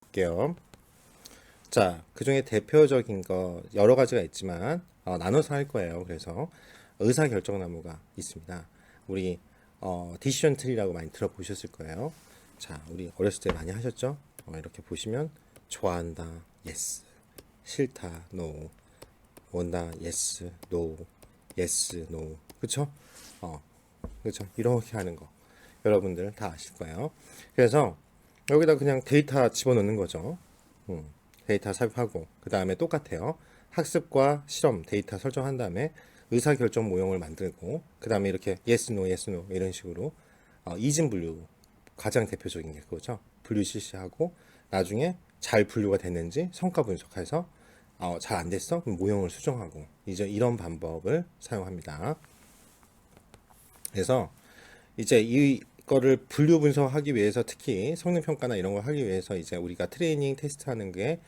볼게요. 자, 그 중에 대표적인 거 여러 가지가 있지만 나눠서 할 거예요. 그래서 의사결정나무가 있습니다. 우리 디시전 트리라고 많이 들어보셨을 거예요. 자, 우리 어렸을 때 많이 하셨죠? 이렇게 보시면 좋아한다, yes, 싫다, no, 원다, yes, no, yes, no, 그쵸? 그쵸? 이렇게 하는 거 여러분들 다 아실 거예요. 그래서 여기다 그냥 데이터 집어넣는 거죠. 데이터 삽입하고 그 다음에 똑같아요. 학습과 실험 데이터 설정한 다음에 의사결정 모형을 만들고 그 다음에 이렇게 yes, no, yes, no 이런 식으로 이진 분류 가장 대표적인 게 그거죠. 분류 실시하고 나중에 잘 분류가 됐는지 성과 분석해서 잘 안 됐어? 그럼 모형을 수정하고 이제 이런 방법을 사용합니다. 그래서 이제 이거를 분류 분석하기 위해서 특히 성능 평가나 이런 걸 하기 위해서 이제 우리가 트레이닝 테스트하는 게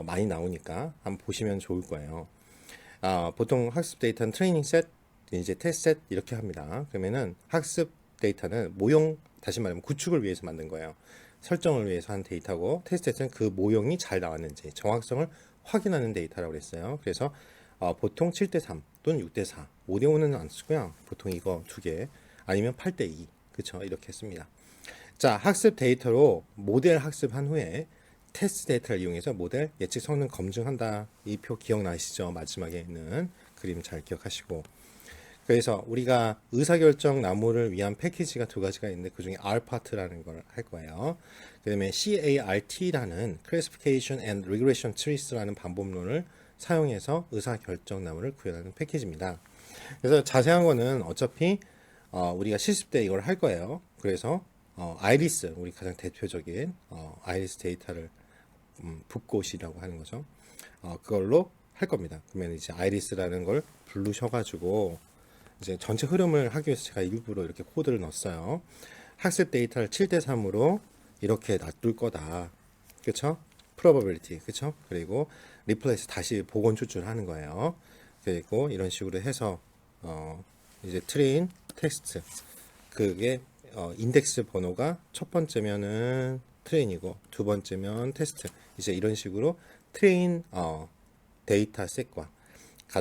많이 나오니까 한번 보시면 좋을 거예요. 보통 학습 데이터는 트레이닝 셋, 이제 테스트 셋 이렇게 합니다. 그러면은 학습 데이터는 모형, 다시 말하면 구축을 위해서 만든 거예요. 설정을 위해서 한 데이터고 테스트 셋은 그 모형이 잘 나왔는지 정확성을 확인하는 데이터라고 그랬어요. 그래서 보통 7대3 또는 6대4, 5대5는 안 쓰고요. 보통 이거 두 개, 아니면 8대2, 그쵸? 이렇게 했습니다. 자, 학습 데이터로 모델 학습한 후에 테스트 데이터를 이용해서 모델 예측 성능 검증한다. 이 표 기억나시죠? 마지막에 있는 그림 잘 기억하시고. 그래서 우리가 의사결정 나무를 위한 패키지가 두 가지가 있는데 그 중에 R파트라는 걸 할 거예요. 그 다음에 CART라는 Classification and Regression Trees라는 방법론을 사용해서 의사결정 나무를 구현하는 패키지입니다. 그래서 자세한 거는 어차피 우리가 실습 때 이걸 할 거예요. 그래서 아이리스, 우리 가장 대표적인 아이리스 데이터를 붓꽃이라고 하는 거죠. 그걸로 할 겁니다. 그러면 이제 아이리스라는 걸 부르셔가지고 이제 전체 흐름을 하기 위해서 제가 일부러 이렇게 코드를 넣었어요. 학습 데이터를 7대3으로 이렇게 놔둘 거다. 그쵸? probability, 그쵸? 그리고 replace 다시 복원 추출하는 거예요. 그리고 이런 식으로 해서 이제 train 텍스트, 그게 인덱스 번호가 첫 번째면은 트레인이고 두 번째면 테스트, 이제 이런 식으로 트레인 데이터 셋과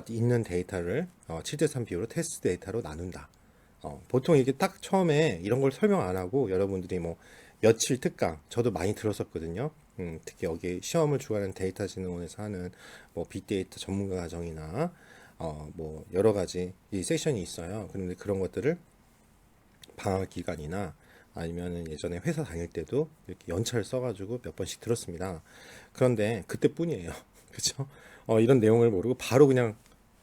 있는 데이터를 7대3 비율로 테스트 데이터로 나눈다. 보통 이게 딱 처음에 이런 걸 설명 안 하고 여러분들이 뭐 며칠 특강, 저도 많이 들었었거든요. 특히 여기 시험을 주관하는 데이터진흥원에서 하는 뭐 빅데이터 전문가 과정이나 뭐 여러 가지 이 세션이 있어요. 그런데 그런 것들을 방학 기간이나 아니면은 예전에 회사 다닐 때도 이렇게 연차를 써가지고 몇 번씩 들었습니다. 그런데 그때뿐이에요. 그렇죠? 이런 내용을 모르고 바로 그냥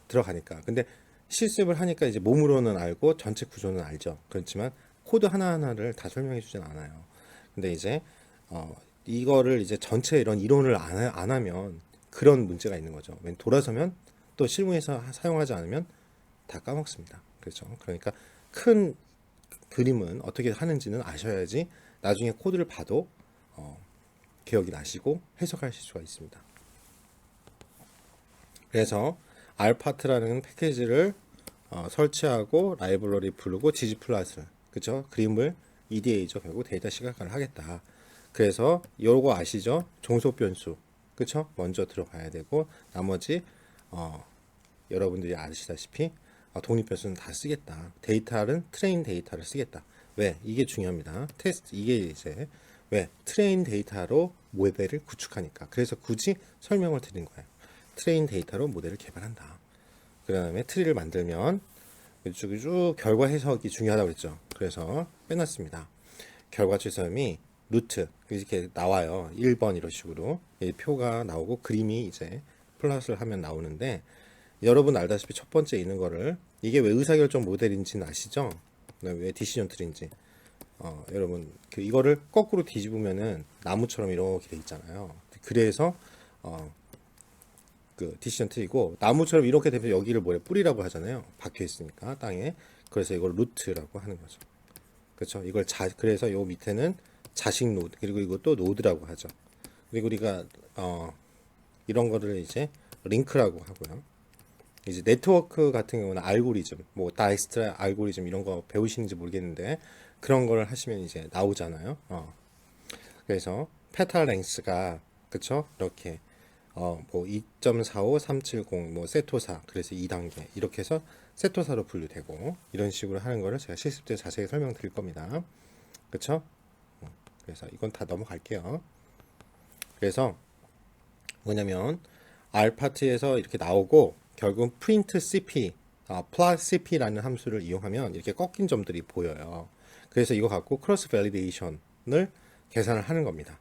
들어가니까. 근데 실습을 하니까 이제 몸으로는 알고 전체 구조는 알죠. 그렇지만 코드 하나하나를 다 설명해 주진 않아요. 근데 이제 이거를 이제 전체 이런 이론을 안 하면 그런 문제가 있는 거죠. 왜 돌아서면 또 실무에서 사용하지 않으면 다 까먹습니다. 그렇죠? 그러니까 큰 그림은 어떻게 하는지는 아셔야지 나중에 코드를 봐도 기억이 나시고 해석하실 수가 있습니다. 그래서 알파트라는 패키지를 설치하고 라이브러리 부르고 지지플랫을, 그쵸? 그림을 EDA죠. 결국 데이터 시각화를 하겠다. 그래서 요거 아시죠? 종속 변수, 그쵸? 먼저 들어가야 되고 나머지 여러분들이 아시다시피 독립 변수는 다 쓰겠다. 데이터는 트레인 데이터를 쓰겠다. 왜? 이게 중요합니다. 테스트, 이게 이제 왜? 트레인 데이터로 모델을 구축하니까. 그래서 굳이 설명을 드린 거예요. 트레인 데이터로 모델을 개발한다. 그 다음에 트리를 만들면 쭉 결과 해석이 중요하다고 했죠. 그래서 빼놨습니다. 결과 추첨이 루트 이렇게 나와요. 1번 이런 식으로 표가 나오고 그림이 이제 플러스를 하면 나오는데, 여러분 알다시피 첫 번째 있는 거를 이게 왜 의사결정 모델인지는 아시죠? 왜 디시전 트리인지. 여러분 이거를 거꾸로 뒤집으면은 나무처럼 이렇게 돼 있잖아요. 그래서 그 디시전 트리고, 나무처럼 이렇게 되면 여기를 뭐래 뿌리라고 하잖아요. 박혀 있으니까 땅에. 그래서 이걸 루트라고 하는 거죠. 그렇죠? 이걸 그래서 요 밑에는 자식 노드, 그리고 이것도 노드라고 하죠. 그리고 우리가 이런 거를 이제 링크라고 하고요. 이제 네트워크 같은 경우는 알고리즘, 뭐 다이스트라 알고리즘 이런 거 배우시는지 모르겠는데 그런 걸 하시면 이제 나오잖아요. 그래서 페탈 랭스가 그쵸? 이렇게 뭐 2.45, 370, 뭐 세토사 그래서 2단계 이렇게 해서 세토사로 분류되고 이런 식으로 하는 거를 제가 실습 때 자세히 설명드릴 겁니다. 그쵸? 그래서 이건 다 넘어갈게요. 그래서 뭐냐면 R 파트에서 이렇게 나오고 결국 print cp, plot cp라는 함수를 이용하면 이렇게 꺾인 점들이 보여요. 그래서 이거 갖고 크로스 밸리데이션을 계산을 하는 겁니다.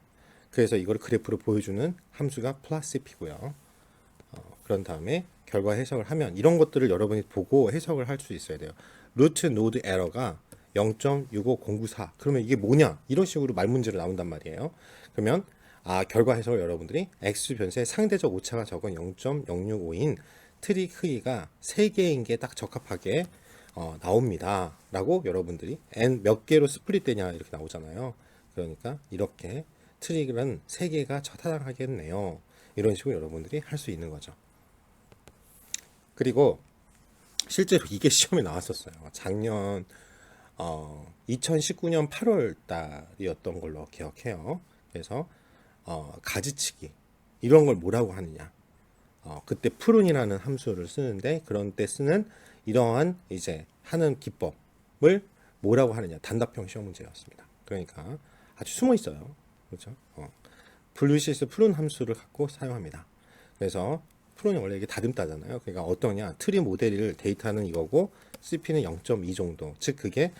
그래서 이걸 그래프로 보여주는 함수가 plot cp고요. 그런 다음에 결과 해석을 하면 이런 것들을 여러분이 보고 해석을 할 수 있어야 돼요. 루트 노드 에러가 0.65094 그러면 이게 뭐냐 이런 식으로 말문제로 나온단 말이에요. 그러면 결과 해석을 여러분들이 x 변수의 상대적 오차가 적은 0.065인 트리 크기가 3개인 게 딱 적합하게 나옵니다 라고 여러분들이 n 몇 개로 스플릿 되냐 이렇게 나오잖아요. 그러니까 이렇게 트릭은 3개가 적당하겠네요. 이런 식으로 여러분들이 할 수 있는 거죠. 그리고 실제로 이게 시험에 나왔었어요. 작년 2019년 8월 달이었던 걸로 기억해요. 그래서 가지치기 이런 걸 뭐라고 하느냐. 그때 푸른이라는 함수를 쓰는데 그런 때 쓰는 이러한 이제 하는 기법을 뭐라고 하느냐. 단답형 시험 문제였습니다. 그러니까 아주 숨어 있어요. 그렇죠? 분류시에서 푸른 함수를 갖고 사용합니다. 그래서 푸른이 원래 이게 다듬다잖아요. 그러니까 어떠냐. 트리 모델을 데이터는 이거고 CP는 0.2 정도. 즉 그게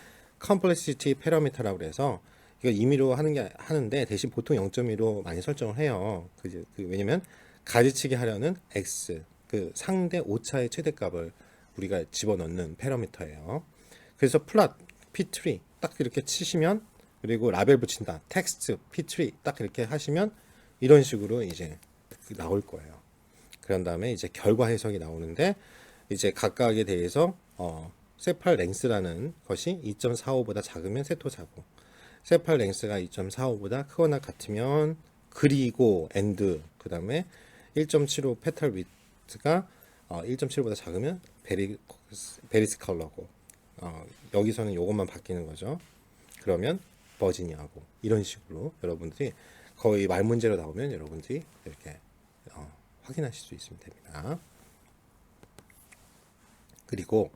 complexity parameter라고 해서 이거 임의로 하는데 대신 보통 0.2로 많이 설정을 해요. 왜냐면 가지치기 하려는 x 그 상대 오차의 최대값을 우리가 집어넣는 패러미터예요. 그래서 플롯 p3 딱 이렇게 치시면 그리고 라벨 붙인다 텍스트 p3 딱 이렇게 하시면 이런 식으로 이제 나올 거예요. 그런 다음에 이제 결과 해석이 나오는데 이제 각각에 대해서 세팔 랭스라는 것이 2.45보다 작으면 세토사고 세팔 랭스가 2.45보다 크거나 같으면 그리고 엔드 그 다음에 1.75 페탈 위트가 1.75보다 작으면 베리스 컬러고 여기서는 요것만 바뀌는 거죠. 그러면 버지니아고 이런 식으로 여러분들이 거의 말문제로 나오면 여러분들이 이렇게 확인하실 수 있으면 됩니다. 그리고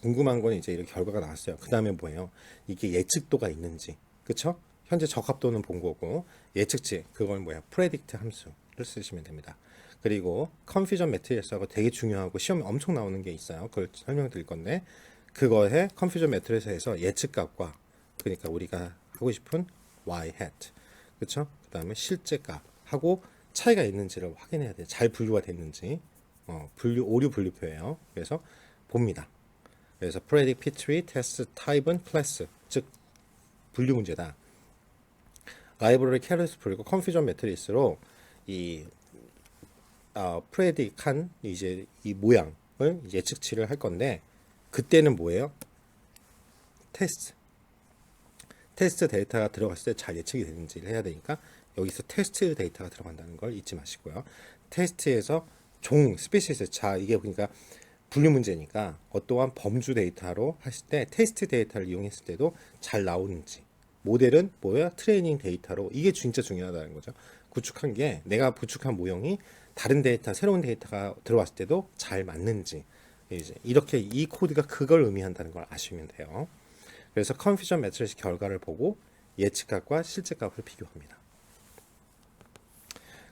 궁금한 건 이제 이렇게 결과가 나왔어요. 그 다음에 뭐예요? 이게 예측도가 있는지, 그쵸? 현재 적합도는 본 거고 예측치 그건 뭐야? 프레딕트 함수를 쓰시면 됩니다. 그리고 컨퓨전 매트리스하고 되게 중요하고 시험에 엄청 나오는 게 있어요. 그걸 설명드릴 건데 그거에 컨퓨전 매트리스에서 예측값과 그러니까 우리가 하고 싶은 y hat, 그쵸? 그 다음에 실제 값하고 차이가 있는지를 확인해야 돼요. 잘 분류가 됐는지. 오류 분류표예요. 그래서 봅니다. 그래서 predict p3 test type은 class, 즉 분류 문제다. 라이브러리 캐럿을 풀고 컨퓨전 매트리스로 이 predict한 이제 이 모양을 예측치를 할 건데 그때는 뭐예요? 테스트 데이터가 들어갔을 때 잘 예측이 되는지를 해야 되니까 여기서 테스트 데이터가 들어간다는 걸 잊지 마시고요. 테스트에서 스피시스 이게 그러니까 분류 문제니까 어떠한 범주 데이터로 하실 때 테스트 데이터를 이용했을 때도 잘 나오는지 모델은 뭐야? 트레이닝 데이터로 이게 진짜 중요하다는 거죠. 구축한 게 내가 구축한 모형이 다른 데이터 새로운 데이터가 들어왔을 때도 잘 맞는지 이제 이렇게 이 코드가 그걸 의미한다는 걸 아시면 돼요. 그래서 컨퓨전 매트리스 결과를 보고 예측값과 실제값을 비교합니다.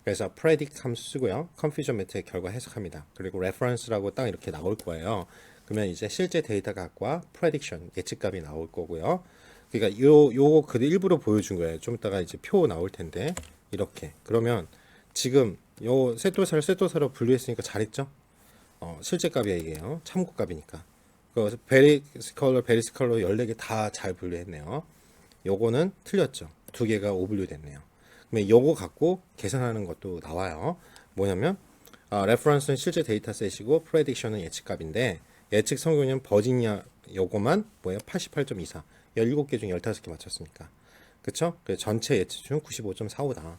그래서 predict 함수 쓰고요. 컨퓨전 매트의 결과 해석합니다. 그리고 reference라고 딱 이렇게 나올 거예요. 그러면 이제 실제 데이터 값과 prediction 예측값이 나올 거고요. 그러니까 요거 그 일부러 보여준 거예요. 좀 이따가 이제 표 나올 텐데 이렇게 그러면 지금 요 세토사로 분류했으니까 잘했죠? 실제 값이야 이게요. 참고 값이니까. 그래서 베리스 컬러 14개 다 잘 분류했네요. 요거는 틀렸죠. 2개가 오분류 됐네요. 그러면 요거 갖고 계산하는 것도 나와요. 뭐냐면 레퍼런스는 실제 데이터셋이고 프레딕션은 예측값인데 예측 성공률은 버지니아 요거만 뭐예요? 88.24. 17개 중 15개 맞췄으니까. 그쵸? 그래서 전체 예측 중 95.45다.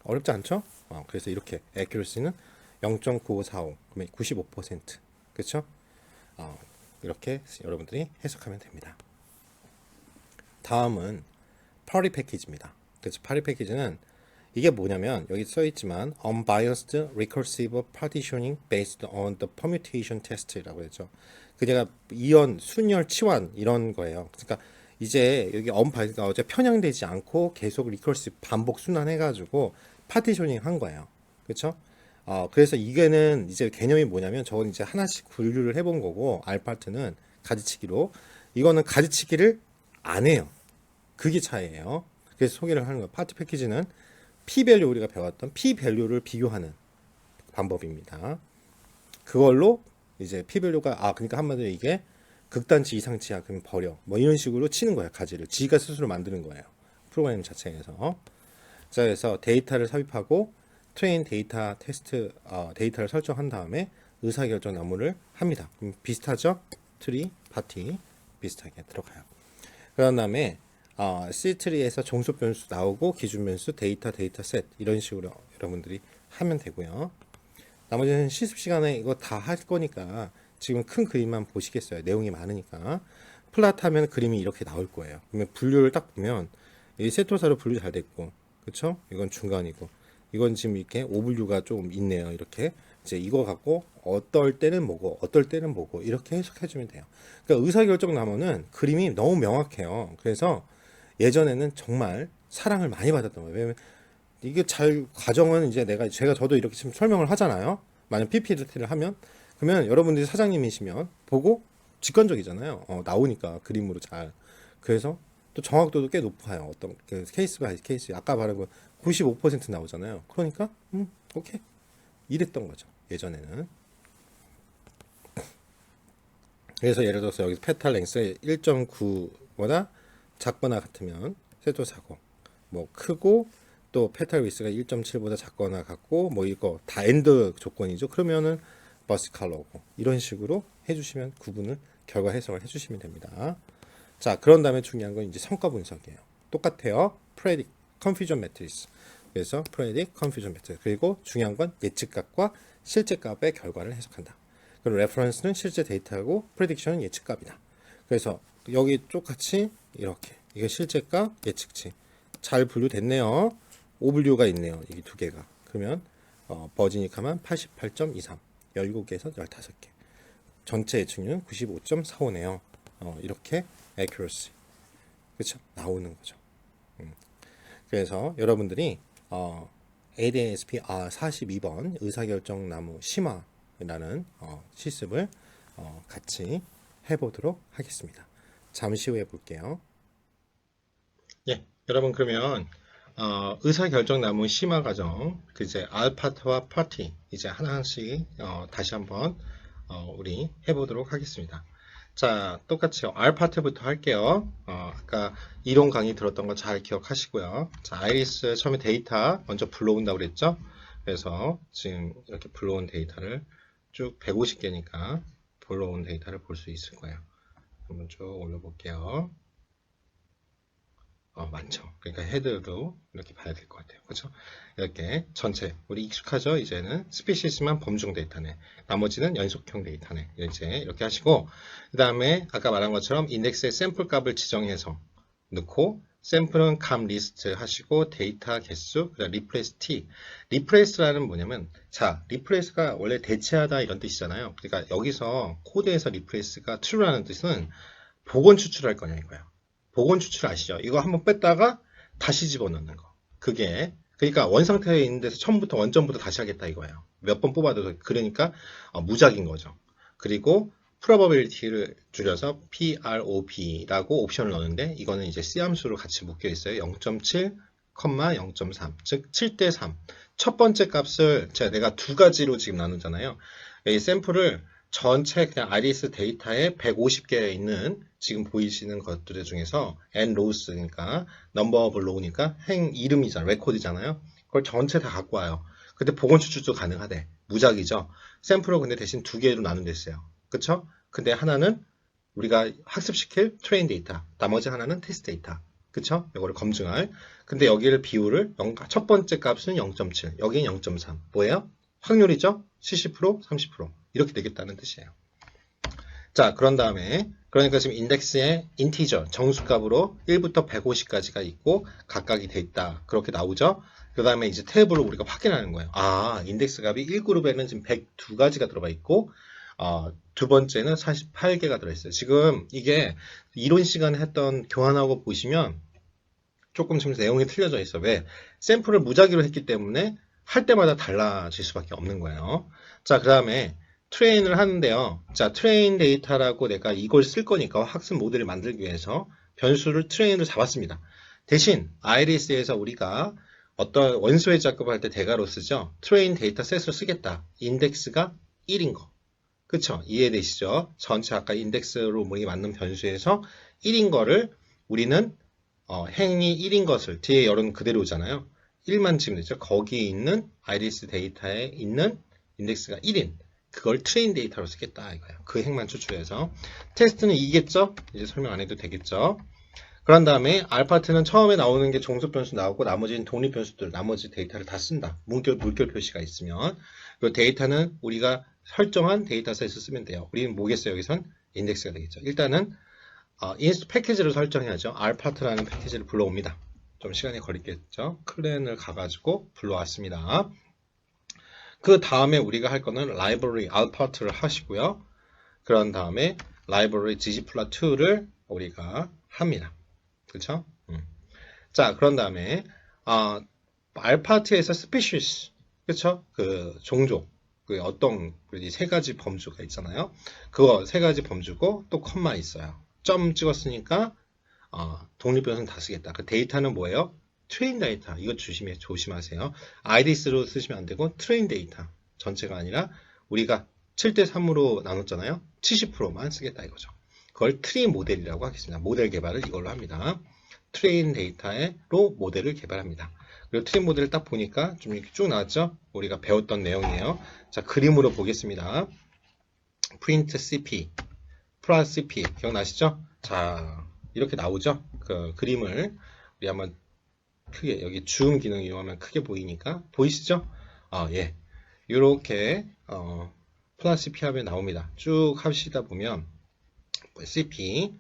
어렵지 않죠? 그래서 이렇게 accuracy는 0.9545. 그러면 95%. 그쵸? 이렇게 여러분들이 해석하면 됩니다. 다음은 펄리 패키지입니다. 그래서 파리 패키지는 이게 뭐냐면 여기 써 있지만 unbiased recursive partitioning based on the permutation test라고 했죠. 그 제가 이연, 순열, 치환 이런 거예요. 그러니까 이제 여기 unbiased가 어제 편향되지 않고 계속 recursive 반복 순환해가지고 파티셔닝 한 거예요. 그렇죠? 그래서 이게는 이제 개념이 뭐냐면 저건 이제 하나씩 분류를 해본 거고 알파트는 가지치기로 이거는 가지치기를 안 해요. 그게 차이예요. 그래서 소개를 하는 거예요. 파티 패키지는 p-밸류 우리가 배웠던 p-밸류를 비교하는 방법입니다. 그걸로 이제 p-밸류가 그러니까 한마디로 이게 극단치 이상치야 그러면 버려 뭐 이런 식으로 치는 거예요. 가지를 지가 스스로 만드는 거예요. 프로그램 자체에서. 자, 그래서 데이터를 삽입하고 트레인 데이터 테스트 데이터를 설정한 다음에 의사결정 나무를 합니다. 그럼 비슷하죠? 트리, 파티 비슷하게 들어가요. 그런 다음에 C 트리에서 종속 변수 나오고 기준 변수 데이터 셋 이런 식으로 여러분들이 하면 되고요. 나머지는 실습 시간에 이거 다 할 거니까 지금 큰 그림만 보시겠어요. 내용이 많으니까. 플랫하면 그림이 이렇게 나올 거예요. 그러면 분류를 딱 보면 이 세토사로 분류 잘 됐고, 그렇죠? 이건 중간이고, 이건 지금 이렇게 오분류가 좀 있네요. 이렇게 이제 이거 갖고 어떨 때는 뭐고, 어떨 때는 뭐고 이렇게 해석해주면 돼요. 그러니까 의사결정 나무는 그림이 너무 명확해요. 그래서 예전에는 정말 사랑을 많이 받았던 거예요. 왜냐면 이게 과정은 이제 제가 저도 이렇게 지금 설명을 하잖아요. 만약 PPT를 하면 그러면 여러분들이 사장님이시면 보고 직관적이잖아요. 나오니까 그림으로 잘. 그래서 또 정확도도 꽤 높아요. 어떤 케이스 바이 케이스 아까 말한 거 95% 나오잖아요. 그러니까 오케이 이랬던 거죠. 예전에는. 그래서 예를 들어서 여기 페탈 랭스 1.9보다 작거나 같으면 세토사고, 뭐 크고 또 페탈 위스가 1.7보다 작거나 같고 뭐 이거 다 엔드 조건이죠. 그러면은 버스 컬러고 이런 식으로 해주시면 구분을 결과 해석을 해주시면 됩니다. 자, 그런 다음에 중요한 건 이제 성과 분석이에요. 똑같아요. predict, confusion matrix. 그래서 predict, confusion matrix. 그리고 중요한 건 예측값과 실제값의 결과를 해석한다. 그리고 reference는 실제 데이터고 prediction은 예측값이다. 그래서 여기 똑같이 이렇게 이게 실제값, 예측치 잘 분류됐네요. 오분류가 있네요. 이게 두 개가. 그러면 버지니카만 88.23, 17개에서 15개. 전체 예측률은 95.45네요. 이렇게 accuracy. 그렇죠? 나오는 거죠. 그래서 여러분들이 ADASP 42번 의사결정 나무 심화라는 실습을 같이 해보도록 하겠습니다. 잠시 후에 볼게요. 예, 여러분 그러면 의사결정 나무 심화 과정 이제 알파트와 파티 이제 하나씩 다시 한번 우리 해보도록 하겠습니다. 자, 똑같이 알파트부터 할게요. 아까 이론 강의 들었던 거 잘 기억하시고요. 자, 아이리스 처음에 데이터 먼저 불러온다고 그랬죠? 그래서 지금 이렇게 불러온 데이터를 쭉 150개니까 불러온 데이터를 볼 수 있을 거예요. 한번 쭉 올려볼게요. 많죠. 그러니까 헤드도 이렇게 봐야 될 것 같아요. 그렇죠? 이렇게 전체 우리 익숙하죠? 이제는 스피시스만 범중 데이터네. 나머지는 연속형 데이터네. 이제 이렇게 하시고 그 다음에 아까 말한 것처럼 인덱스의 샘플 값을 지정해서 넣고 샘플은 값 리스트 하시고 데이터 개수 그다음 리플레이스 t. 리플레이스라는 뭐냐면 자 리플레이스가 원래 대체하다 이런 뜻이잖아요. 그러니까 여기서 코드에서 리플레이스가 true라는 뜻은 복원 추출할 거냐 이거예요. 복원 추출 아시죠? 이거 한번 뺐다가 다시 집어넣는 거. 그게 그러니까 원상태에 있는 데서 처음부터 원점부터 다시 하겠다 이거예요. 몇 번 뽑아도 그러니까 무작인 거죠. 그리고 probability를 줄여서 prob라고 옵션을 넣는데 이거는 이제 C 함수로 같이 묶여 있어요. 0.7, 0.3 즉 7대 3. 첫 번째 값을 내가 두 가지로 지금 나누잖아요. 이 샘플을 전체 그냥 아리스 데이터에 150개 있는 지금 보이시는 것들 중에서 n rows 그러니까 number of row니까 행 이름이잖아요. 레코드잖아요. 그걸 전체 다 갖고 와요. 근데 복원 추출도 가능하대. 무작이죠. 샘플을 근데 대신 두 개로 나눈댔어요. 그쵸? 근데 하나는 우리가 학습시킬 트레인 데이터, 나머지 하나는 테스트 데이터. 그쵸? 이거를 검증할. 근데 여기를 비율을 첫 번째 값은 0.7, 여기는 0.3. 뭐예요? 확률이죠? 70%, 30%. 이렇게 되겠다는 뜻이에요. 자, 그런 다음에 그러니까 지금 인덱스에 인티저, 정수값으로 1부터 150까지가 있고 각각이 돼 있다. 그렇게 나오죠? 그 다음에 이제 테이블을 우리가 확인하는 거예요. 아, 인덱스 값이 1그룹에는 지금 102가지가 들어가 있고, 두 번째는 48개가 들어있어요. 지금 이게 이론 시간에 했던 교환하고 보시면 조금 지금 내용이 틀려져 있어. 왜? 샘플을 무작위로 했기 때문에 할 때마다 달라질 수밖에 없는 거예요. 자, 그 다음에 트레인을 하는데요. 자, 트레인 데이터라고 내가 이걸 쓸 거니까 학습 모델을 만들기 위해서 변수를 트레인으로 잡았습니다. 대신 아이리스에서 우리가 어떤 원소의 작업을 할 때 대가로 쓰죠. 트레인 데이터 셋으로 쓰겠다. 인덱스가 1인 거. 그쵸? 이해되시죠? 전체 아까 인덱스로 우리 맞는 변수에서 1인 거를 우리는 행이 1인 것을 뒤에 열은 그대로잖아요. 1만 치면 되죠. 거기에 있는 아이리스 데이터에 있는 인덱스가 1인 그걸 트레인 데이터로 쓰겠다 이거예요. 그 행만 추출해서 테스트는 이겠죠? 이제 설명 안 해도 되겠죠? 그런 다음에 알파트는 처음에 나오는 게 종속 변수 나오고 나머지는 독립 변수들 나머지 데이터를 다 쓴다. 물결 표시가 있으면 그 데이터는 우리가 설정한 데이터셋을 쓰면 돼요. 우리는 뭐겠어요? 여기선 인덱스가 되겠죠. 일단은 인스트 패키지를 설정해야죠. 알파트라는 패키지를 불러옵니다. 좀 시간이 걸리겠죠. 클랜을 가가지고 불러왔습니다. 그 다음에 우리가 할 거는 라이브러리 알파트를 하시고요. 그런 다음에 라이브러리 ggplot2를 우리가 합니다. 그렇죠? 자, 그런 다음에 알파트에서 스피시스, 그렇죠? 그 종족, 그 어떤 세 가지 범주가 있잖아요. 그거 세 가지 범주고 또 컴마 있어요. 점 찍었으니까 독립변수는 다 쓰겠다. 그 데이터는 뭐예요? 트레인 데이터. 이거 조심하세요. 아이리스로 쓰시면 안 되고 트레인 데이터 전체가 아니라 우리가 7대3으로 나눴잖아요. 70%만 쓰겠다 이거죠. 그걸 트리 모델이라고 하겠습니다. 모델 개발을 이걸로 합니다. 트레인 데이터로 모델을 개발합니다. 그리고 트레인 모델을 딱 보니까 좀 이렇게 쭉 나왔죠? 우리가 배웠던 내용이에요. 자, 그림으로 보겠습니다. print cp, 플러스 cp 기억나시죠? 자, 이렇게 나오죠? 그 그림을 우리 한번 크게 여기 줌 기능 이용하면 크게 보이니까 보이시죠? 예. 이렇게 플러스 cp 하면 나옵니다. 쭉 하시다 보면 cp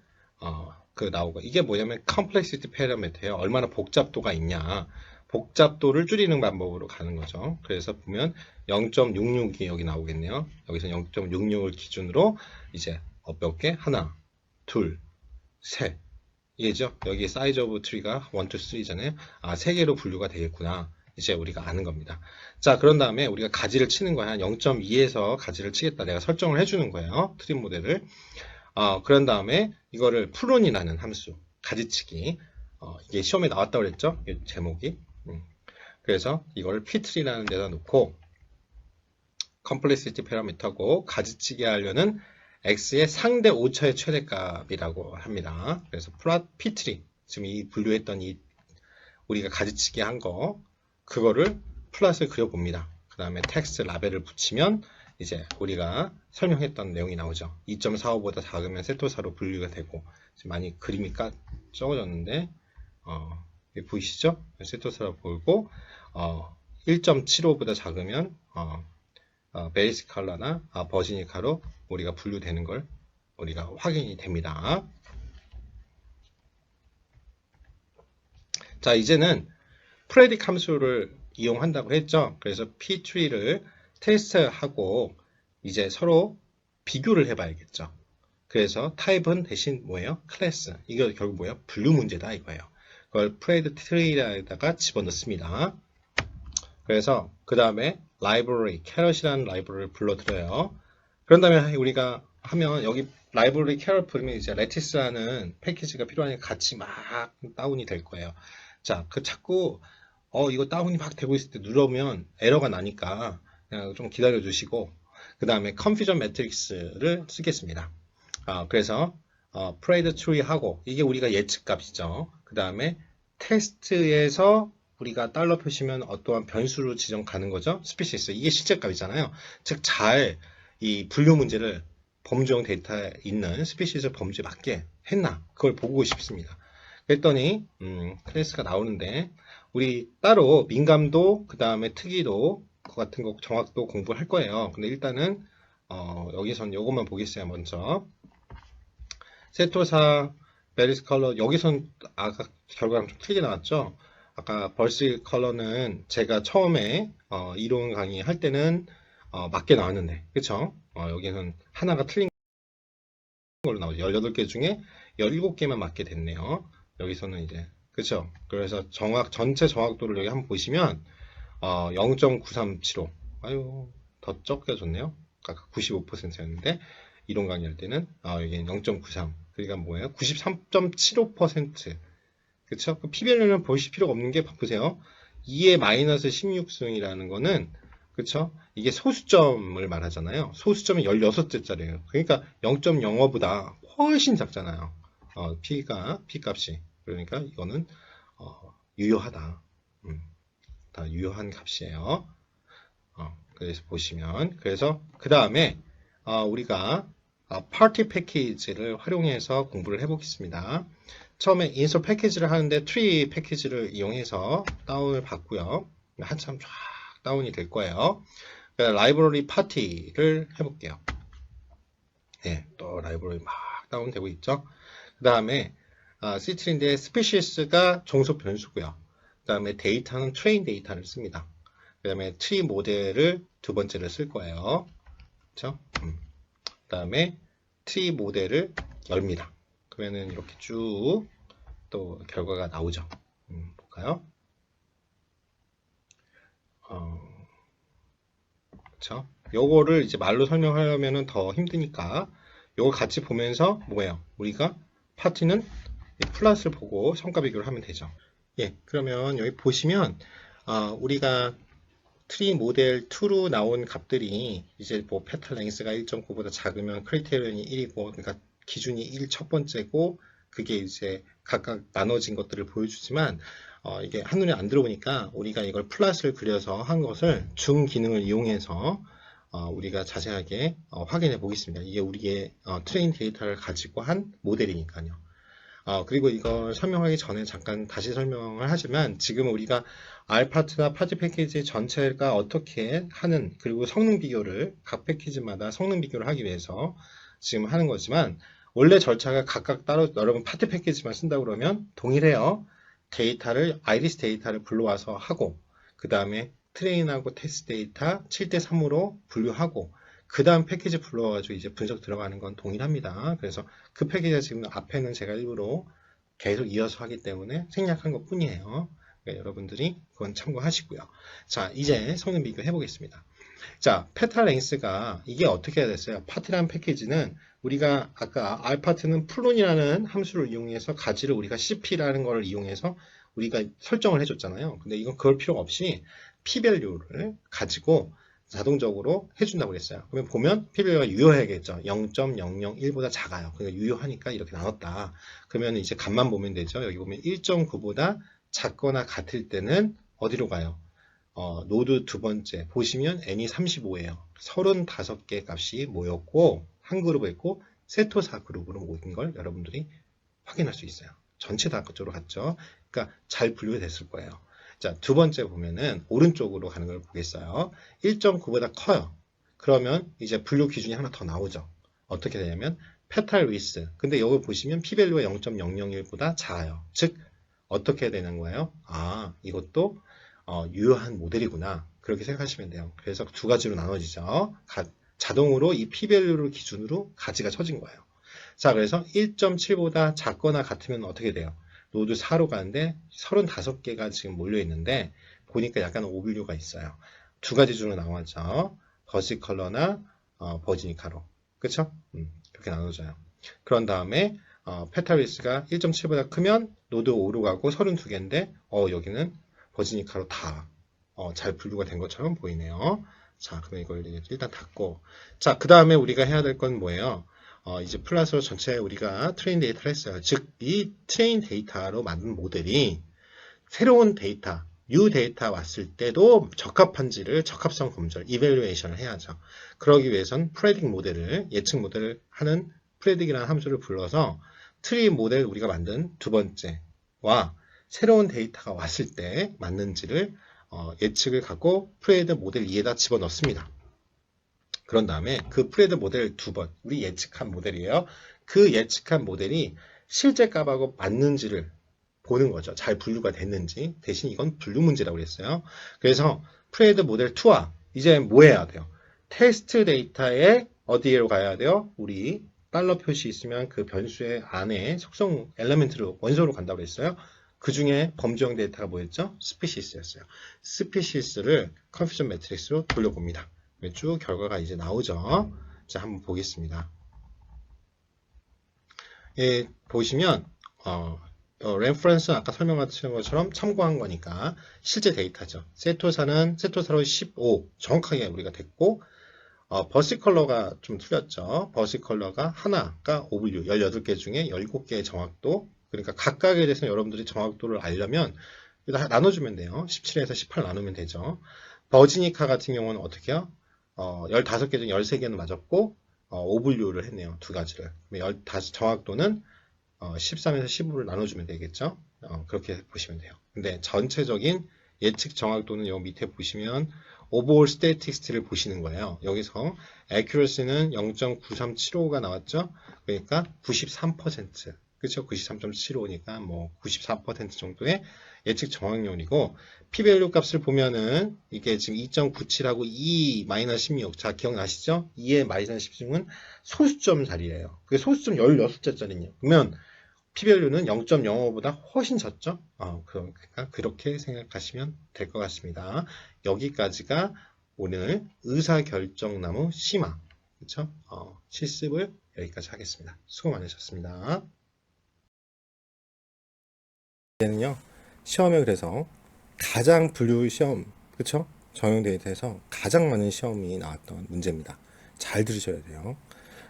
그 나오고 이게 뭐냐면 complexity parameter예요. 얼마나 복잡도가 있냐. 복잡도를 줄이는 방법으로 가는 거죠. 그래서 보면 0.66이 여기 나오겠네요. 여기서 0.66을 기준으로 이제 몇 개? 하나, 둘, 셋. 이해죠? 여기 사이즈 오브 트리가 1, 2, 3잖아요. 세 개로 분류가 되겠구나. 이제 우리가 아는 겁니다. 자, 그런 다음에 우리가 가지를 치는 거야. 0.2에서 가지를 치겠다. 내가 설정을 해주는 거예요. 트리 모델을. 그런 다음에 이거를 프론이라는 함수, 가지치기. 이게 시험에 나왔다고 그랬죠? 제목이. 그래서 이걸 ptree라는 데다 놓고 complexity parameter고 가지치기 하려는 x의 상대 오차의 최대값이라고 합니다. 그래서 plot ptree 지금 이 분류했던 이 우리가 가지치기 한 거 그거를 플롯을 그려봅니다. 그 다음에 텍스트 라벨을 붙이면 이제 우리가 설명했던 내용이 나오죠. 2.45보다 작으면 세토사로 분류가 되고 지금 많이 그림이 적어졌는데 보이시죠? 세토사로 보이고 1.75보다 작으면 베이스 컬러나 버지니카로 우리가 분류되는 걸 우리가 확인이 됩니다. 자, 이제는 프레딕 함수를 이용한다고 했죠. 그래서 ptree를 테스트하고 이제 서로 비교를 해봐야겠죠. 그래서 타입은 대신 뭐예요? 클래스. 이거 결국 뭐예요? 분류 문제다 이거예요. 그걸 프레드트리에다가 집어넣습니다. 그래서 그 다음에 라이브러리, 캐럿이라는 라이브러리를 불러들여요. 그런 다음에 우리가 하면 여기 라이브러리 캐럿 부르면 이제 레티스라는 패키지가 필요하니까 같이 막 다운이 될 거예요. 자, 그 자꾸 이거 다운이 막 되고 있을 때 누르면 에러가 나니까 그냥 좀 기다려 주시고 그 다음에 컨퓨전 매트릭스를 쓰겠습니다. 그래서 프레드 트리 하고 이게 우리가 예측 값이죠. 그 다음에 테스트에서 우리가 달러 표시면 어떠한 변수로 지정 가는 거죠. 스피시스 이게 실제 값이잖아요. 즉 잘 이 분류 문제를 범주형 데이터에 있는 스피시스 범주에 맞게 했나 그걸 보고 싶습니다. 그랬더니 클래스가 나오는데 우리 따로 민감도 그 다음에 특이도 그 같은 거 정확도 공부를 할 거예요. 근데 일단은 여기선 이것만 보겠어요. 먼저 세토사, 베리스 컬러, 여기선 아까 결과랑 좀 틀리게 나왔죠? 아까 벌스 컬러는 제가 처음에 이론 강의 할 때는 맞게 나왔는데, 그쵸? 여기는 하나가 틀린 걸로 나오죠. 18개 중에 17개만 맞게 됐네요. 여기서는 이제, 그쵸? 그래서 전체 정확도를 여기 한번 보시면, 0.9375. 아유, 더 적게 줬네요. 아까 95%였는데, 이론 강의할 때는, 여기 0.93. 그러니까 뭐예요? 93.75%. 그쵸? 그 P밸류는 보실 필요가 없는 게 보세요. 2의 마이너스 16승이라는 거는, 그쵸? 이게 소수점을 말하잖아요. 소수점이 16개짜리예요. 그러니까 0.05보다 훨씬 작잖아요. P 값이. 그러니까 이거는, 유효하다. 다 유효한 값이에요. 그래서 보시면 그래서 그 다음에 우리가 파티 패키지를 활용해서 공부를 해보겠습니다. 처음에 인스톨 패키지를 하는데 트리 패키지를 이용해서 다운을 받고요. 한참 쫙 다운이 될 거예요. 라이브러리 파티를 해볼게요. 네, 또 라이브러리 막 다운되고 있죠. 그 다음에 시트리인데 스피시스가 종속 변수고요. 그 다음에 데이터는 트레인 데이터를 씁니다. 그 다음에 트리 모델을 두 번째를 쓸 거예요. 그렇죠? 그 다음에 트리 모델을 열입니다. 그러면은 이렇게 쭉 또 결과가 나오죠. 볼까요? 그렇죠? 요거를 이제 말로 설명하려면은 더 힘드니까 요걸 같이 보면서 뭐예요? 우리가 파티는 플랫을 보고 성과 비교를 하면 되죠. 예, 그러면 여기 보시면 우리가 트리 모델 2로 나온 값들이 이제 뭐 페탈 랭스가 1.9보다 작으면 크리테리언이 1이고, 그러니까 기준이 1 첫 번째고, 그게 이제 각각 나눠진 것들을 보여주지만, 이게 한눈에 안 들어오니까 우리가 이걸 플랫을 그려서 한 것을 줌 기능을 이용해서 우리가 자세하게 확인해 보겠습니다. 이게 우리의 트레인 데이터를 가지고 한 모델이니까요. 그리고 이걸 설명하기 전에 잠깐 다시 설명을 하지만 지금 우리가 알파트나 파티 패키지 전체가 어떻게 하는, 그리고 성능 비교를 각 패키지마다 성능 비교를 하기 위해서 지금 하는 거지만, 원래 절차가 각각 따로 여러분 파티 패키지만 쓴다고 그러면 동일해요. 아이리스 데이터를 불러와서 하고, 그 다음에 트레인하고 테스트 데이터 7대3으로 분류하고, 그 다음 패키지 불러가지고 이제 분석 들어가는 건 동일합니다. 그래서 그 패키지가 지금 앞에는 제가 일부러 계속 이어서 하기 때문에 생략한 것 뿐이에요. 그러니까 여러분들이 그건 참고하시고요. 자, 이제 성능 비교 해보겠습니다. 자, 페탈 랭스가 이게 어떻게 됐어요? 파티라는 패키지는 우리가 아까 알파트는 플론이라는 함수를 이용해서 가지를 우리가 cp라는 걸 이용해서 우리가 설정을 해줬잖아요. 근데 이건 그럴 필요가 없이 p-밸류를 가지고 자동적으로 해준다고 그랬어요. 그러면 보면 p-밸류가 유효해야겠죠. 0.001보다 작아요. 그러니까 유효하니까 이렇게 나눴다. 그러면 이제 값만 보면 되죠. 여기 보면 1.9보다 작거나 같을 때는 어디로 가요? 노드 두 번째 보시면 n이 35예요. 35개 값이 모였고 한 그룹이고 세토사 그룹으로 모인 걸 여러분들이 확인할 수 있어요. 전체 다 그쪽으로 갔죠. 그러니까 잘 분류됐을 거예요. 자, 두 번째 보면은 오른쪽으로 가는 걸 보겠어요. 1.9보다 커요. 그러면 이제 분류 기준이 하나 더 나오죠. 어떻게 되냐면 페탈 위스. 근데 여기 보시면 p-밸류가 0.001보다 작아요. 즉 어떻게 되는 거예요? 이것도 유효한 모델이구나. 그렇게 생각하시면 돼요. 그래서 두 가지로 나눠지죠. 자동으로 이 p-밸류를 기준으로 가지가 쳐진 거예요. 자, 그래서 1.7보다 작거나 같으면 어떻게 돼요? 노드 4로 가는데 35개가 지금 몰려 있는데 보니까 약간 오분류가 있어요. 두 가지 중으로 나왔죠. 버시 컬러나 버지니카로. 그쵸? 그렇게 나눠져요. 그런 다음에 페탈리스가 1.7보다 크면 노드 5로 가고 32개인데 여기는 버지니카로 다 잘 분류가 된 것처럼 보이네요. 자, 그럼 이걸 일단 닫고, 자, 그 다음에 우리가 해야 될 건 뭐예요? 이제 플러스로 전체 우리가 트레인 데이터를 했어요. 즉, 이 트레인 데이터로 만든 모델이 새로운 데이터, 뉴 데이터 왔을 때도 적합한지를 적합성 검증, 이밸류에이션을 해야죠. 그러기 위해선 프레딕 모델을, 예측 모델을 하는 프레딕이라는 함수를 불러서 트리 모델 우리가 만든 두 번째와 새로운 데이터가 왔을 때 맞는지를 예측을 갖고 프레드 모델 2에다 집어넣습니다. 그런 다음에 그 프레드 모델 두 번, 우리 예측한 모델이에요. 그 예측한 모델이 실제 값하고 맞는지를 보는 거죠. 잘 분류가 됐는지. 대신 이건 분류 문제라고 그랬어요. 그래서 프레드 모델 2와 이제 뭐 해야 돼요? 테스트 데이터에 어디로 가야 돼요? 우리 달러 표시 있으면 그 변수의 안에 속성 엘리멘트로 원소로 간다고 그랬어요. 그 중에 범주형 데이터가 뭐였죠? 스피시스였어요. 스피시스를 컨퓨전 매트릭스로 돌려봅니다. 쭉 결과가 이제 나오죠. 자, 한번 보겠습니다. 예, 보시면 레퍼런스는 아까 설명하신 것처럼 참고한 거니까 실제 데이터죠. 세토사로 15 정확하게 우리가 됐고 버시 컬러가 좀 틀렸죠. 버시 컬러가 하나가 OW 18개 중에 17개의 정확도, 그러니까 각각에 대해서 여러분들이 정확도를 알려면 나눠주면 돼요. 17에서 18 나누면 되죠. 버지니카 같은 경우는 어떻게 해요? 15개 중 13개는 맞았고 OW를 했네요. 두 가지를. 15 정확도는 13에서 15를 나눠주면 되겠죠. 그렇게 보시면 돼요. 근데 전체적인 예측 정확도는 여기 밑에 보시면 오버올 스태틱스를 보시는 거예요. 여기서 accuracy는 0.9375가 나왔죠. 그러니까 93%. 그렇죠? 93.75니까 뭐 94% 정도의 예측 정확률이고, p-value 값을 보면은 이게 지금 2.97하고 2-16. 자, 기억나시죠? 2의 -16은 소수점 자리예요. 그게 소수점 16자짜리네요. 그러면 p-value는 0.05보다 훨씬 작죠? 그러니까 그렇게 생각하시면 될 것 같습니다. 여기까지가 오늘 의사결정나무 심화, 그렇죠? 실습을 여기까지 하겠습니다. 수고 많으셨습니다. 이제는요, 시험에 그래서 가장 분류 시험, 그렇죠? 정형 데이터에서 가장 많은 시험이 나왔던 문제입니다. 잘 들으셔야 돼요.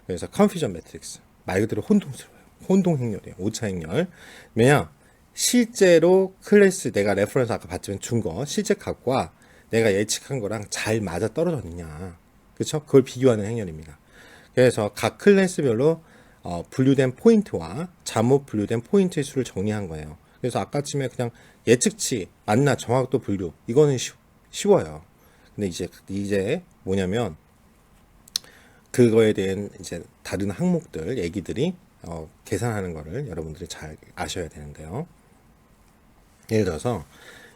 그래서 컨퓨전 매트릭스, 말 그대로 혼동스러워요. 혼동 행렬이에요. 오차 행렬. 왜냐? 실제로 클래스 내가 레퍼런스 아까 봤지만 준 거 실제 값과 내가 예측한 거랑 잘 맞아 떨어졌느냐, 그렇죠? 그걸 비교하는 행렬입니다. 그래서 각 클래스별로 분류된 포인트와 잘못 분류된 포인트의 수를 정리한 거예요. 그래서 아까쯤에 그냥 예측치 맞나 정확도 분류, 이거는 쉬워요. 근데 이제 뭐냐면 그거에 대한 이제 다른 항목들 얘기들이 계산하는 거를 여러분들이 잘 아셔야 되는데요. 예를 들어서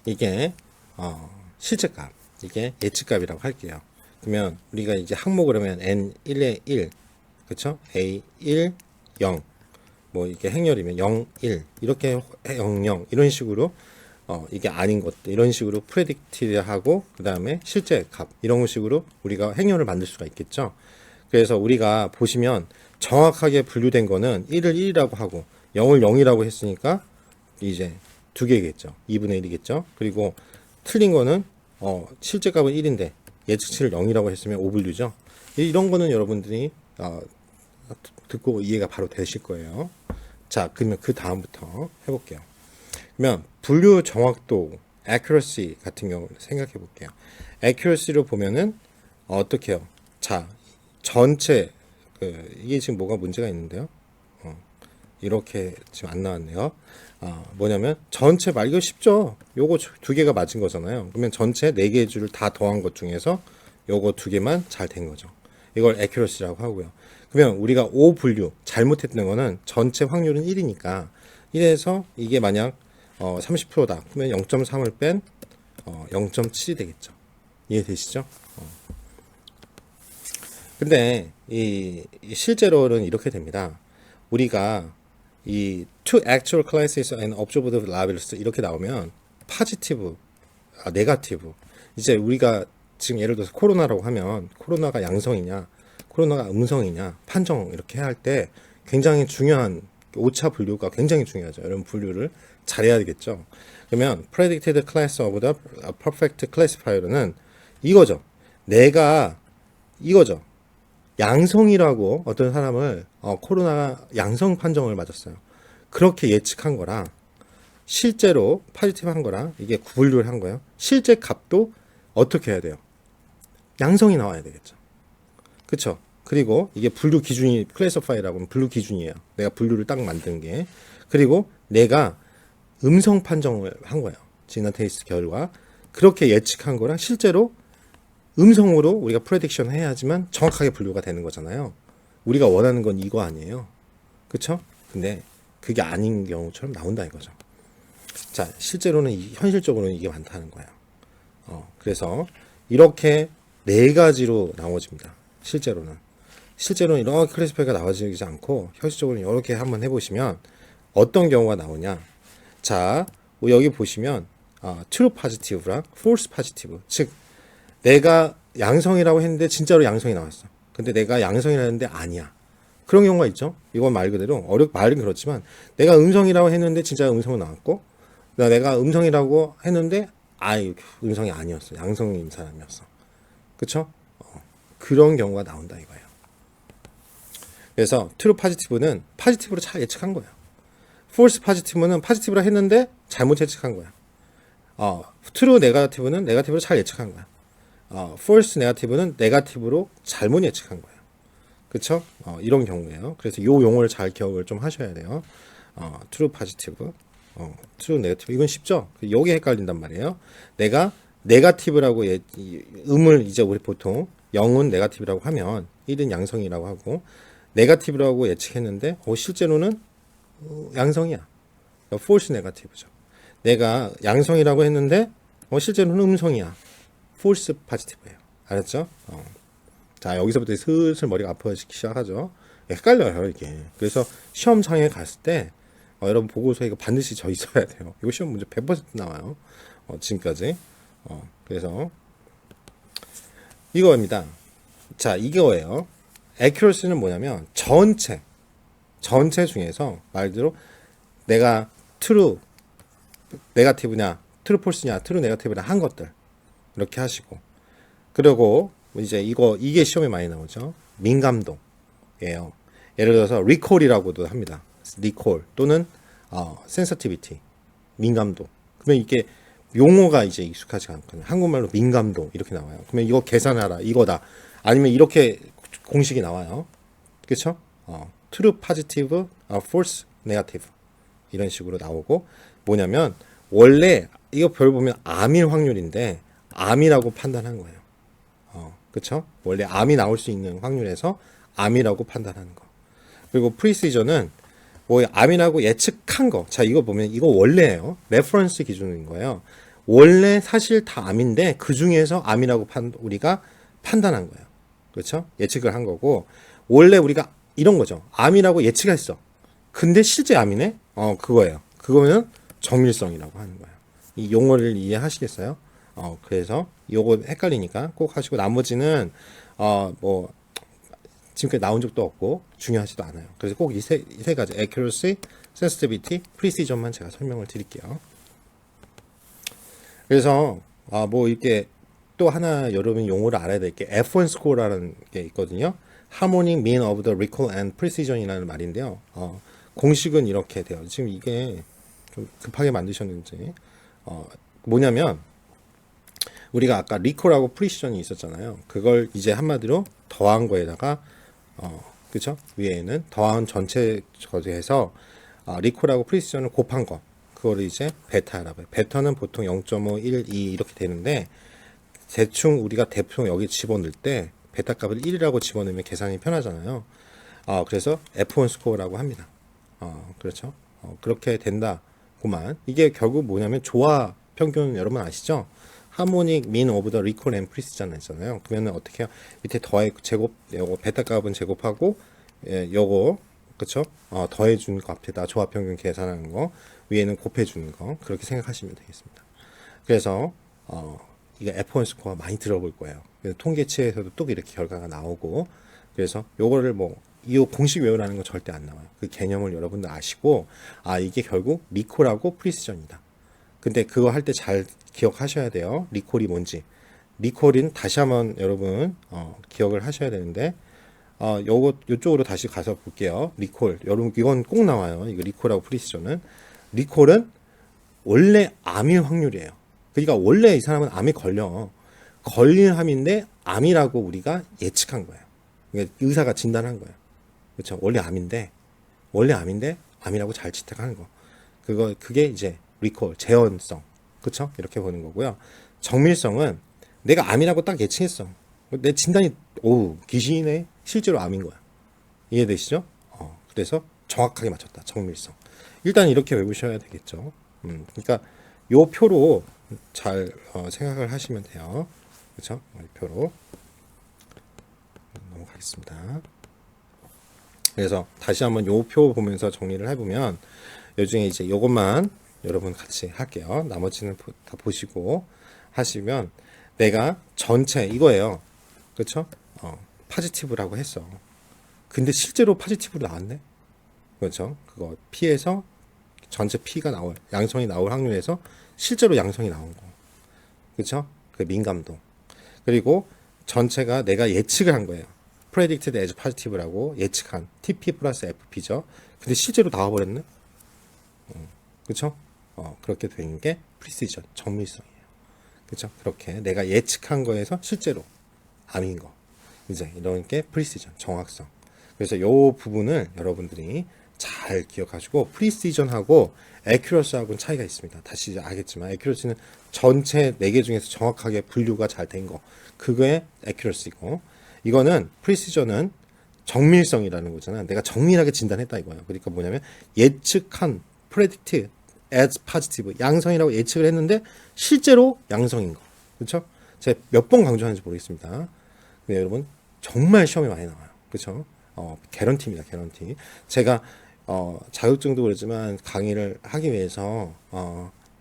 이게 실제값, 이게 예측값이라고 할게요. 그러면 우리가 이제 항목을 하면 N1에 1, 그렇죠? A1, 0, 뭐 이게 행렬이면 0, 1 이렇게 0, 0 이런 식으로 이게 아닌 것들 이런 식으로 프레딕티드하고 그 다음에 실제 값 이런 식으로 우리가 행렬을 만들 수가 있겠죠. 그래서 우리가 보시면 정확하게 분류된 거는 1을 1이라고 하고 0을 0이라고 했으니까 이제 두 개겠죠. 2분의 1이겠죠. 그리고 틀린 거는 실제 값은 1인데 예측치를 0이라고 했으면 5분류죠. 이런 거는 여러분들이 듣고 이해가 바로 되실 거예요. 자, 그러면 그 다음부터 해볼게요. 그러면 분류 정확도, accuracy 같은 경우를 생각해 볼게요. accuracy로 보면은 어떻게 해요? 자, 전체 이게 지금 뭐가 문제가 있는데요. 이렇게 지금 안 나왔네요. 뭐냐면 전체 이거 쉽죠. 요거 두 개가 맞은 거잖아요. 그러면 전체 4개의 줄을 다 더한 것 중에서 요거 두 개만 잘 된 거죠. 이걸 accuracy라고 하고요. 그러면 우리가 5 분류 잘못했던 거는 전체 확률은 1이니까 1에서 이게 만약 30%다. 그러면 0.3을 뺀 0.7이 되겠죠. 이해되시죠? 근데 이 실제로는 이렇게 됩니다. 우리가 이 two actual classes and observed labels 이렇게 나오면 positive, negative. 이제 우리가 지금 예를 들어서 코로나라고 하면 코로나가 양성이냐, 코로나가 음성이냐 판정 이렇게 할 때 굉장히 중요한 오차 분류가 굉장히 중요하죠. 이런 분류를 잘해야 되겠죠. 그러면 predicted class of the perfect classifier는 이거죠. 내가 이거죠. 양성이라고 어떤 사람을 코로나 양성 판정을 맞았어요. 그렇게 예측한 거랑 실제로 포지티브 한 거랑 이게 분류를 한 거예요. 실제 값도 어떻게 해야 돼요? 양성이 나와야 되겠죠. 그쵸? 그리고 이게 분류 기준이 클래시파이라고 하면 분류 기준이에요. 내가 분류를 딱 만든 게. 그리고 내가 음성 판정을 한 거예요. 지난 테스트 결과. 그렇게 예측한 거랑 실제로 음성으로 우리가 프레딕션 해야지만 정확하게 분류가 되는 거잖아요. 우리가 원하는 건 이거 아니에요. 그쵸? 근데 그게 아닌 경우처럼 나온다 이거죠. 자, 실제로는 현실적으로는 이게 많다는 거예요. 그래서 이렇게 네 가지로 나눠집니다. 실제로는 이렇게 클래시파이가 나와지지 않고 현실적으로 이렇게 한번 해보시면 어떤 경우가 나오냐. 자, 여기 보시면 true positive랑 false positive, 즉 내가 양성이라고 했는데 진짜로 양성이 나왔어. 근데 내가 양성이라고 했는데 아니야. 그런 경우가 있죠. 이건 말 그대로 말은 그렇지만 내가 음성이라고 했는데 진짜 음성은 나왔고, 내가 음성이라고 했는데 음성이 아니었어. 양성인 사람이었어. 그쵸? 그런 경우가 나온다 이거예요. 그래서 true positive는 포지티브로 잘 예측한 거예요. false positive는 포지티브라 했는데 잘못 예측한 거야. true negative는 네거티브로 잘 예측한 거야. false negative는 네거티브로 잘못 예측한 거예요. 그쵸? 이런 경우예요. 그래서 이 용어를 잘 기억을 좀 하셔야 돼요. true positive, true negative. 이건 쉽죠? 요게 헷갈린단 말이에요. 내가 네거티브라고 음을 이제 우리 보통 0은 네거티브라고 하면 1은 양성이라고 하고, 네거티브라고 예측했는데 실제로는 양성이야. false negative죠. 내가 양성이라고 했는데 실제로는 음성이야. false positive예요. 알았죠? 자, 여기서부터 슬슬 머리가 아파지기 시작하죠. 헷갈려요, 이게. 그래서 시험장에 갔을 때 여러분 보고서에 이거 반드시 져 있어야 돼요. 이거 시험 문제 100% 나와요. 지금까지. 그래서 이거입니다. 자, 이거예요. accuracy는 뭐냐면 전체 중에서 말 그대로 내가 true 네거티브냐, true false냐, true negative냐 한 것들 이렇게 하시고, 그리고 이제 이게 시험에 많이 나오죠. 민감도예요. 예를 들어서 recall이라고도 합니다. recall 또는 sensitivity, 민감도. 그러면 이게 용어가 이제 익숙하지 않거든요. 한국말로 민감도 이렇게 나와요. 그러면 이거 계산하라 이거다. 아니면 이렇게 공식이 나와요. 그렇죠? true positive, false negative 이런 식으로 나오고, 뭐냐면 원래 이거 별 보면 암일 확률인데 암이라고 판단한 거예요. 그쵸? 원래 암이 나올 수 있는 확률에서 암이라고 판단하는 거. 그리고 프리시저는 뭐 암이라고 예측한 거. 자, 이거 보면 이거 원래예요. 레퍼런스 기준인 거예요. 원래 사실 다 암인데 그 중에서 암이라고 우리가 판단한 거예요. 그렇죠? 예측을 한 거고, 원래 우리가 이런 거죠. 암이라고 예측했어. 근데 실제 암이네? 그거예요. 그거는 정밀성이라고 하는 거예요. 이 용어를 이해하시겠어요? 그래서 요거 헷갈리니까 꼭 하시고, 나머지는 뭐 지금까지 나온 적도 없고 중요하지도 않아요. 그래서 꼭 이 세 가지 accuracy, sensitivity, precision만 제가 설명을 드릴게요. 그래서 뭐 이렇게 또 하나 여러분 용어를 알아야 될 게 F1 score라는 게 있거든요. Harmonic mean of the recall and precision이라는 말인데요. 공식은 이렇게 돼요. 지금 이게 좀 급하게 만드셨는지 뭐냐면, 우리가 아까 리콜하고 프리시전이 있었잖아요. 그걸 이제 한마디로 더한 거에다가 그쵸? 위에는 더한 전체 거에서 리콜하고 프리시전을 곱한 거, 그거를 이제 베타라고 해요. 베타는 보통 0.5, 1, 2 이렇게 되는데, 대충 우리가 대충 여기 집어넣을 때 베타 값을 1이라고 집어넣으면 계산이 편하잖아요. 그래서 F1 스코어라고 합니다. 그렇죠? 그렇게 된다고만. 이게 결국 뭐냐면 조화 평균 여러분 아시죠? 하모닉 민 오브 더 리콜 앤 프리시전 했잖아요. 그러면 어떻게 해요? 밑에 더해 제곱, 요거 베타 값은 제곱하고, 요거 그쵸? 더해 준 값에다 조합 평균 계산하는 거, 위에는 곱해 주는 거, 그렇게 생각하시면 되겠습니다. 그래서 이게 F1 스코어 많이 들어볼 거예요. 그래서 통계치에서도 또 이렇게 결과가 나오고, 그래서 요거를 이 공식 외우라는 건 절대 안 나와요. 그 개념을 여러분들 아시고, 이게 결국 리콜하고 프리시전이다. 근데 그거 할 때 잘 기억하셔야 돼요. 리콜이 뭔지. 리콜은 다시 한번 여러분 기억을 하셔야 되는데, 요쪽으로 다시 가서 볼게요. 리콜. 여러분 이건 꼭 나와요. 이거 리콜하고 프리시전은. 리콜은 원래 암일 확률이에요. 그러니까 원래 이 사람은 암에 걸릴 암인데 암이라고 우리가 예측한 거예요. 그러니까 의사가 진단한 거예요. 그렇죠? 원래 암인데 암이라고 잘 지적하는 거. 그게 이제 리콜, 재현성. 그렇죠? 이렇게 보는 거고요. 정밀성은 내가 암이라고 딱 예측했어. 내 진단이 귀신이네. 실제로 암인 거야. 이해되시죠? 그래서 정확하게 맞췄다. 정밀성. 일단 이렇게 외우셔야 되겠죠. 그러니까 요 표로 잘 생각을 하시면 돼요. 그렇죠? 이 표로 넘어가겠습니다. 그래서 다시 한번 요 표 보면서 정리를 해보면 요 중에 이제 요것만 여러분 같이 할게요. 나머지는 다 보시고 하시면 내가 전체 이거예요. 그렇죠? 파지티브라고 했어. 근데 실제로 파지티브로 나왔네. 그렇죠? 그거 P에서 전체 P가 나올 양성이 나올 확률에서 실제로 양성이 나온 거. 그렇죠? 그 민감도. 그리고 전체가 내가 예측을 한 거예요. predicted as positive라고 예측한 TP 플러스 FP죠. 근데 실제로 나와버렸네. 그렇죠? 그렇게 되는 게 precision, 정밀성이에요. 그렇죠? 그렇게 내가 예측한 거에서 실제로 아닌 거. 이제 이런 게 precision, 정확성. 그래서 요 부분을 여러분들이 잘 기억하시고 precision하고 accuracy하고는 차이가 있습니다. 다시 이제 알겠지만 accuracy는 전체 4개 중에서 정확하게 분류가 잘 된 거. 그거의 accuracy고 이거는 precision은 정밀성이라는 거잖아. 내가 정밀하게 진단했다 이거야. 그러니까 뭐냐면 예측한 predict as positive 양성이라고 예측을 했는데 실제로 양성인 거. 그렇죠? 제가 몇 번 강조하는지 모르겠습니다. 근데 여러분 정말 시험에 많이 나와요. 그렇죠? 개런티입니다. 개런티. 제가 자격증도 그렇지만 강의를 하기 위해서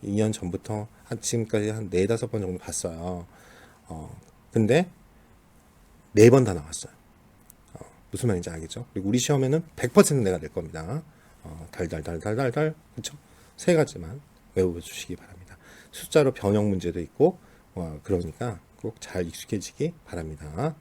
2년 전부터 지금까지 한 4-5번 정도 봤어요. 근데 4번 다 나왔어요. 무슨 말인지 알겠죠? 그리고 우리 시험에는 100% 내가 낼 겁니다. 달달달달달달. 그렇죠? 3가지만 외워주시기 바랍니다. 숫자로 변형 문제도 있고 그러니까 꼭 잘 익숙해지기 바랍니다.